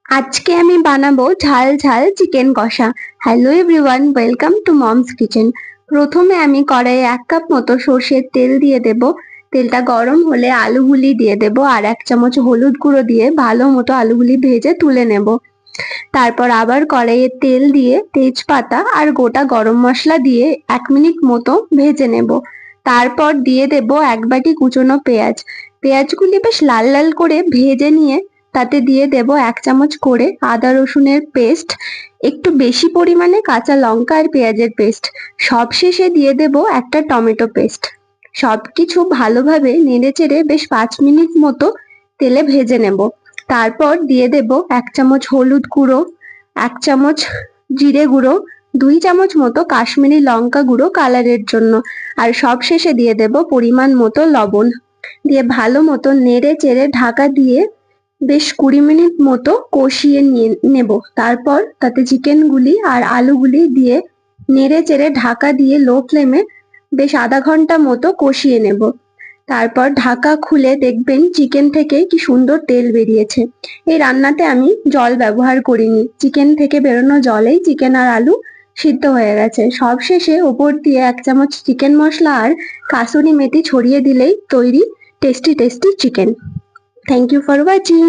আজকে আমি বানাবো ঝাল ঝাল চিকেন কষা। Hello everyone, welcome to moms kitchen. প্রথমে আমি কড়াইয়ে 1 কাপ মতো সর্ষের তেল দিয়ে দেব। তেলটা গরম হলে আলুগুলি দিয়ে দেব আর 1 চামচ হলুদ গুঁড়ো দিয়ে ভালো মতো আলুগুলি ভেজে তুলে নেব। তারপর আবার কড়াইয়ে তেল দিয়ে তেজপাতা আর গোটা গরম মশলা দিয়ে 1 মিনিট মতো ভেজে নেব। তারপর দিয়ে দেব 1 বাটি কুচনো পেঁয়াজ। পেঁয়াজগুলি বেশ লাল লাল করে ভেজে নিয়ে তাতে দিয়ে দেব 1 চামচ করে আদা রসুনের পেস্ট, একটু বেশি পরিমাণে কাঁচা লঙ্কা আর পেঁয়াজের পেস্ট। সবশেষে দিয়ে দেব একটা টমেটো পেস্ট। সবকিছু ভালোভাবে নেড়েচেড়ে বেশ 5 মিনিট মতো তেলে ভেজে নেব। তারপর দিয়ে দেব 1 চামচ হলুদ গুঁড়ো, 1 চামচ জিরে গুঁড়ো, 2 চামচ মতো কাশ্মীরি লঙ্কা গুঁড়ো কালারের জন্য, আর সবশেষে দিয়ে দেব পরিমাণ মতো লবণ। দিয়ে ভালো মতো নেড়ে চেড়ে ঢাকা দিয়ে বেশ 20 মিনিট মতো কষিয়ে নেব। তারপর তাতে চিকেনগুলি আর আলুগুলি দিয়ে নেড়ে চেড়ে ঢাকা দিয়ে লো ফ্লেমে বেশ আধা ঘন্টা মতো কষিয়ে নেব। তারপর ঢাকা খুলে দেখবেন চিকেন থেকে কি সুন্দর তেল বেরিয়েছে। এই রান্নাতে আমি জল ব্যবহার করিনি, চিকেন থেকে বেরোনো জলেই চিকেন আর আলু সিদ্ধ হয়ে গেছে। সবশেষে ওপর দিয়ে 1 চামচ চিকেন মশলা আর কাসুরি মেথি ছড়িয়ে দিলেই তৈরি tasty tasty chicken. Thank you for watching.